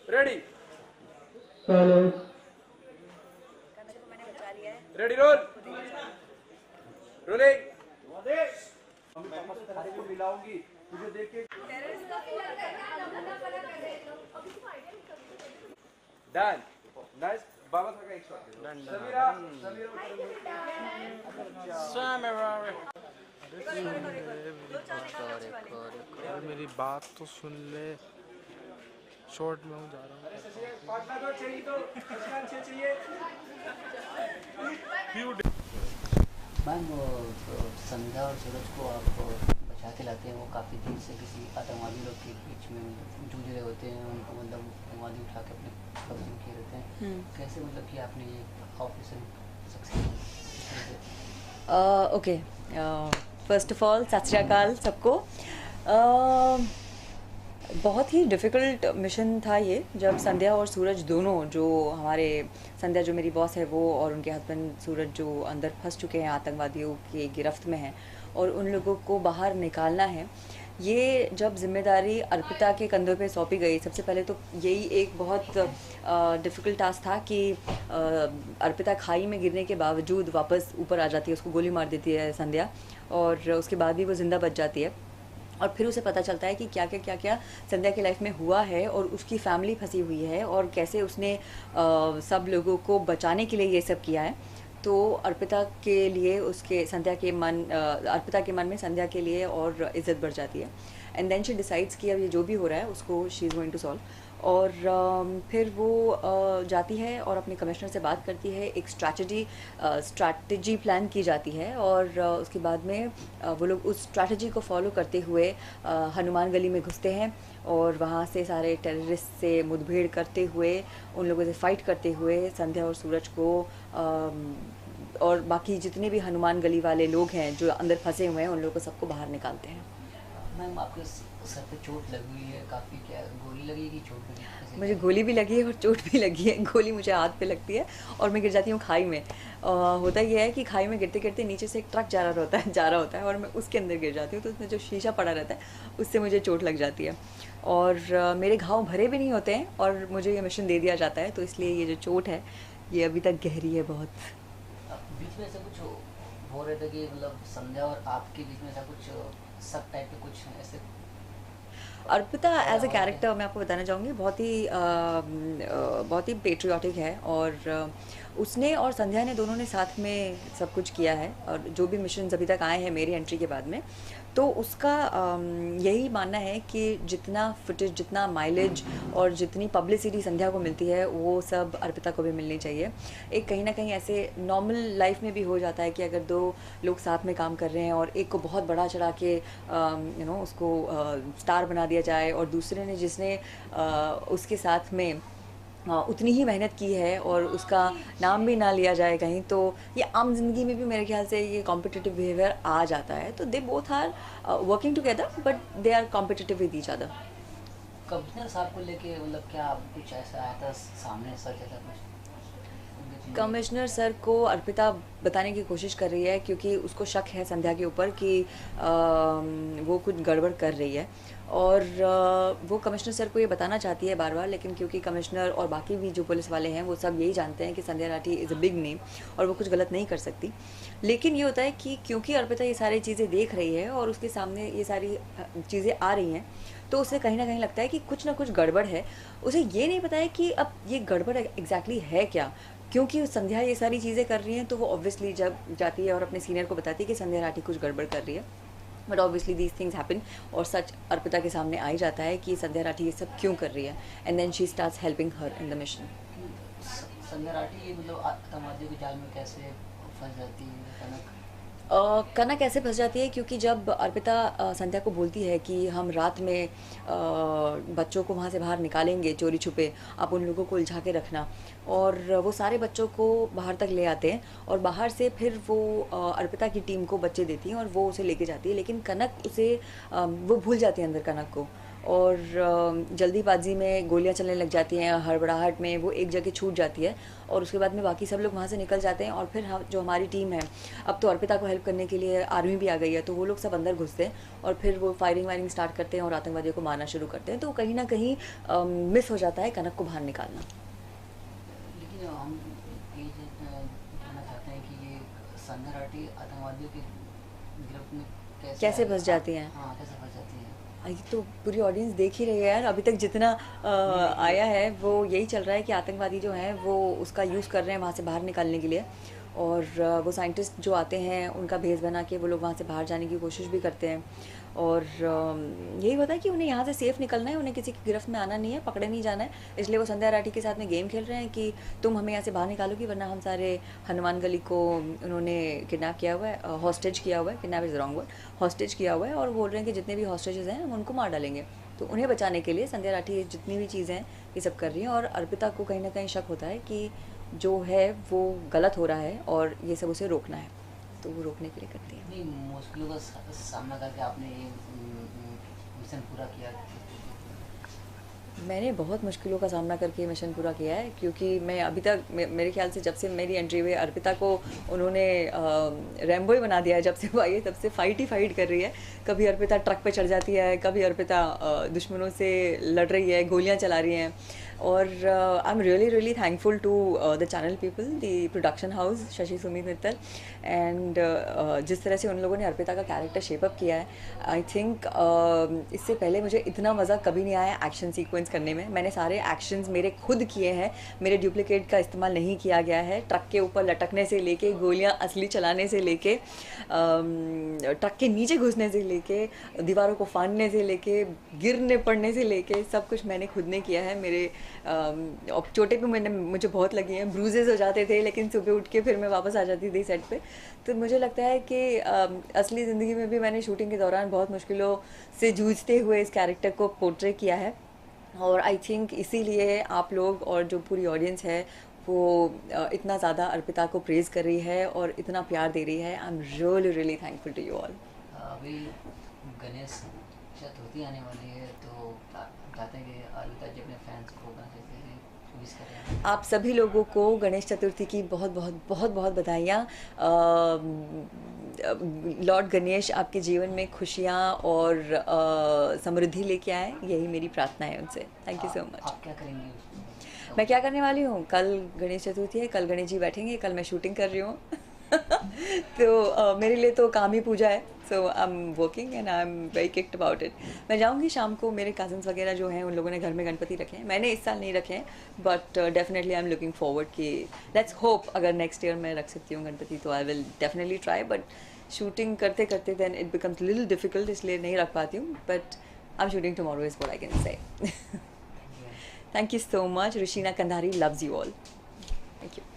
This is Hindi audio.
Ready silence. Ready roll rolling. Mummy papa से थाली को मिलाऊंगी तुझे देख के। Done nice. बाबा का एक शॉट समीरा मेरी बात तो सुन ले। शॉर्ट में हूँ, जा रहा हूँ। पार्टनर को चाहिए तो चाहिए। मैम वो संध्या और सूरज को आप बचा के लाते हैं, वो काफ़ी दिन से किसी आतंकवादी लोग के बीच में जूझ रहे होते हैं, उनको मतलब आतंकवादी उठा के अपने कब्जे में किए रहते हैं। कैसे मतलब कि आपने ये operation success? Okay, first of all सत श्री अकाल सबको। बहुत ही डिफ़िकल्ट मिशन था ये, जब संध्या और सूरज दोनों, जो हमारे संध्या जो मेरी बॉस है वो और उनके हस्बैंड सूरज जो अंदर फंस चुके हैं, आतंकवादियों की गिरफ्त में हैं, और उन लोगों को बाहर निकालना है। ये जब जिम्मेदारी अर्पिता के कंधों पे सौंपी गई, सबसे पहले तो यही एक बहुत डिफ़िकल्ट टास्क था कि अर्पिता खाई में गिरने के बावजूद वापस ऊपर आ जाती है, उसको गोली मार देती है संध्या, और उसके बाद भी वो ज़िंदा बच जाती है। और फिर उसे पता चलता है कि क्या क्या संध्या की लाइफ में हुआ है, और उसकी फैमिली फंसी हुई है, और कैसे उसने सब लोगों को बचाने के लिए ये सब किया है। तो अर्पिता के लिए उसके अर्पिता के मन में संध्या के लिए और इज़्ज़त बढ़ जाती है। एंड देन शी डिसाइड्स कि अब ये जो भी हो रहा है उसको she is going to solve. और फिर वो जाती है और अपने कमिश्नर से बात करती है, एक स्ट्रैटेजी प्लान की जाती है, और उसके बाद में वो लोग उस स्ट्रैटेजी को फॉलो करते हुए हनुमान गली में घुसते हैं, और वहाँ से सारे टेररिस्ट से मुठभेड़ करते हुए, उन लोगों से फाइट करते हुए संध्या और सूरज को और बाकी जितने भी हनुमान गली वाले लोग हैं जो अंदर फंसे हुए हैं, उन लोगों को सबको बाहर निकालते हैं। मैम आपके सर पे चोट लगी हुई है काफ़ी, क्या गोली लगी है कि चोट लगी है? मुझे गोली भी लगी है और चोट भी लगी है। गोली मुझे हाथ पे लगती है और मैं गिर जाती हूँ खाई में। होता ये है कि खाई में गिरते गिरते नीचे से एक ट्रक जा रहा होता है और मैं उसके अंदर गिर जाती हूँ, तो उसमें जो शीशा पड़ा रहता है उससे मुझे चोट लग जाती है। और मेरे घाव भरे भी नहीं होते हैं, और मुझे ये मिशन दे दिया जाता है, तो इसलिए ये जो चोट है ये अभी तक गहरी है बहुत। बीच में ऐसा कुछ हो रहा था कि मतलब संध्या और आपके बीच में ऐसा कुछ सब टाइप के कुछ ऐसे? अर्पिता एज अ कैरेक्टर मैं आपको बताना चाहूँगी, बहुत ही पेट्रियाटिक है, और उसने और संध्या ने दोनों ने साथ में सब कुछ किया है, और जो भी मिशन अभी तक आए हैं मेरी एंट्री के बाद में, तो उसका यही मानना है कि जितना फुटेज, जितना माइलेज और जितनी पब्लिसिटी संध्या को मिलती है वो सब अर्पिता को भी मिलनी चाहिए। एक कहीं ना कहीं ऐसे नॉर्मल लाइफ में भी हो जाता है कि अगर दो लोग साथ में काम कर रहे हैं और एक को बहुत बड़ा चढ़ा के उसको स्टार बना दिया जाए, और दूसरे ने जिसने उसके साथ में उतनी ही मेहनत की है और उसका नाम भी ना लिया जाए कहीं, तो ये आम जिंदगी में भी मेरे ख्याल से ये कॉम्पिटिटिव बिहेवियर आ जाता है। तो they both are working together but they are competitive with each other. Commissioner साहब को लेके मतलब क्या कुछ ऐसा आया था सामने, सर जैसा कुछ? कमिश्नर सर को अर्पिता बताने की कोशिश कर रही है, क्योंकि उसको शक है संध्या के ऊपर कि वो कुछ गड़बड़ कर रही है, और वो कमिश्नर सर को ये बताना चाहती है बार बार, लेकिन क्योंकि कमिश्नर और बाकी भी जो पुलिस वाले हैं वो सब यही जानते हैं कि Sandhya Rathi is a big name और वो कुछ गलत नहीं कर सकती। लेकिन ये होता है कि क्योंकि अर्पिता ये सारी चीज़ें देख रही है और उसके सामने ये सारी चीज़ें आ रही हैं, तो उसे कहीं ना कहीं लगता है कि कुछ ना कुछ गड़बड़ है। उसे ये नहीं पता है कि अब ये गड़बड़ एग्जैक्टली है क्या, क्योंकि संध्या ये सारी चीज़ें कर रही हैं, तो वो ऑब्वियसली जब जाती है और अपने सीनियर को बताती है कि संध्या राठी कुछ गड़बड़ कर रही है, but obviously these things happen, और सच अर्पिता के सामने आ ही जाता है कि संध्या राठी ये सब क्यों कर रही है, and then she starts helping her in the mission. Sandhya Rathi मतलब आतंकवादियों के जाल में कैसे फंस जाती है? कनक कैसे फंस जाती है, क्योंकि जब अर्पिता संध्या को बोलती है कि हम रात में बच्चों को वहाँ से बाहर निकालेंगे चोरी छुपे, आप उन लोगों को उलझा के रखना, और वो सारे बच्चों को बाहर तक ले आते हैं, और बाहर से फिर वो अर्पिता की टीम को बच्चे देती हैं और वो उसे लेके जाती है, लेकिन कनक उसे वो भूल जाती है अंदर कनक को, और जल्दीबाजी में गोलियां चलने लग जाती हैं, हड़बड़ाहट में वो एक जगह छूट जाती है और उसके बाद में बाकी सब लोग वहाँ से निकल जाते हैं और फिर जो हमारी टीम है, अब तो अर्पिता को हेल्प करने के लिए आर्मी भी आ गई है, तो वो लोग सब अंदर घुसते हैं और फिर वो फायरिंग वायरिंग स्टार्ट करते हैं और आतंकवादियों को मारना शुरू करते हैं। तो कहीं ना कहीं मिस हो जाता है कनक को बाहर निकालना। लेकिन हम ये जानना चाहते हैं कि ये संध्या राठी आतंकवादियों के गिरफ्त में कैसे फंस जाती हैं? हाँ, कैसे फंस जाती हैं? ये तो पूरी ऑडियंस देख ही रही है यार। अभी तक जितना आया है वो यही चल रहा है कि आतंकवादी जो हैं वो उसका यूज़ कर रहे हैं वहाँ से बाहर निकालने के लिए, और वो साइंटिस्ट जो आते हैं उनका भेस बना के वो लोग वहाँ से बाहर जाने की कोशिश भी करते हैं, और यही होता है कि उन्हें यहाँ से सेफ़ निकलना है, उन्हें किसी की गिरफ्त में आना नहीं है, पकड़े नहीं जाना है। इसलिए वो संध्या राठी के साथ में गेम खेल रहे हैं कि तुम हमें यहाँ से बाहर निकालोगी वरना हम सारे हनुमान गली को उन्होंने किडनैप किया हुआ है, हॉस्टेज किया हुआ है, kidnap is wrong word, hostage किया हुआ है, और बोल रहे हैं कि जितने भी हॉस्टेजेस हैं हम उनको मार डालेंगे। तो उन्हें बचाने के लिए संध्या राठी जितनी भी चीज़ें हैं ये सब कर रही हैं, और अर्पिता को कहीं ना कहीं शक होता है कि जो है वो गलत हो रहा है और ये सब उसे रोकना है, तो वो रोकने के लिए करती है। नहीं, मुश्किलों का सामना करके आपने ये मिशन पूरा किया। मैंने बहुत मुश्किलों का सामना करके मिशन पूरा किया है, क्योंकि मैं अभी तक मेरे ख्याल से जब से मेरी एंट्री हुई, अर्पिता को उन्होंने रैम्बो ही बना दिया है। जब से वो आई है तब से फाइट ही फाइट कर रही है। कभी अर्पिता ट्रक पे चढ़ जाती है, कभी अर्पिता दुश्मनों से लड़ रही है, गोलियां चला रही हैं, और I am really thankful to the channel people, the production house, Shashi Sumit Mittal, and जिस तरह से उन लोगों ने अर्पिता का कैरेक्टर शेपअप किया है। आई थिंक इससे पहले मुझे इतना मज़ा कभी नहीं आया एक्शन सीक्वेंस करने में। मैंने सारे एक्शंस मेरे खुद किए हैं, मेरे डुप्लीकेट का इस्तेमाल नहीं किया गया है। ट्रक के ऊपर लटकने से लेके, गोलियां असली चलाने से लेके, ट्रक के नीचे घुसने से लेके, दीवारों को फाड़ने से लेके, गिरने पड़ने से लेके, सब कुछ मैंने खुद ने किया है। मेरे चोटें भी मुझे बहुत लगी हैं, ब्रूजेस हो जाते थे, लेकिन सुबह उठ के फिर मैं वापस आ जाती थी सेट पे। तो मुझे लगता है कि असली ज़िंदगी में भी मैंने शूटिंग के दौरान बहुत मुश्किलों से जूझते हुए इस कैरेक्टर को पोर्ट्रे किया है, और आई थिंक इसीलिए आप लोग और जो पूरी ऑडियंस है वो इतना ज़्यादा अर्पिता को प्रेज़ कर रही है और इतना प्यार दे रही है। I am really thankful to you all. अभी गणेश चतुर्थी आने वाली है, तो चाहते हैं कि अर्पिता जी अपने फैंस को विश करें। आप सभी लोगों को गणेश चतुर्थी की बहुत बहुत बधाइयाँ। लॉर्ड गणेश आपके जीवन में खुशियाँ और समृद्धि लेके आए, यही मेरी प्रार्थना है उनसे। Thank you so much. आप क्या करेंगे? मैं क्या करने वाली हूँ? कल गणेश चतुर्थी है, कल गणेश जी बैठेंगे, कल मैं शूटिंग कर रही हूँ तो मेरे लिए तो काम ही पूजा है। So I am working and I am very kicked about it. मैं जाऊँगी शाम को, मेरे कज़न्स वगैरह जो हैं उन लोगों ने घर में गणपति रखे हैं, मैंने इस साल नहीं रखे हैं, but definitely I am looking forward कि लेट्स होप अगर नेक्स्ट ईयर मैं रख सकती हूँ गणपति, तो I will definitely try. But shooting करते करते then it becomes little difficult, इसलिए नहीं रख पाती हूँ, but I am shooting tomorrow is what I can say. Thank you so much. Rishina Kandhari loves you all. Thank you.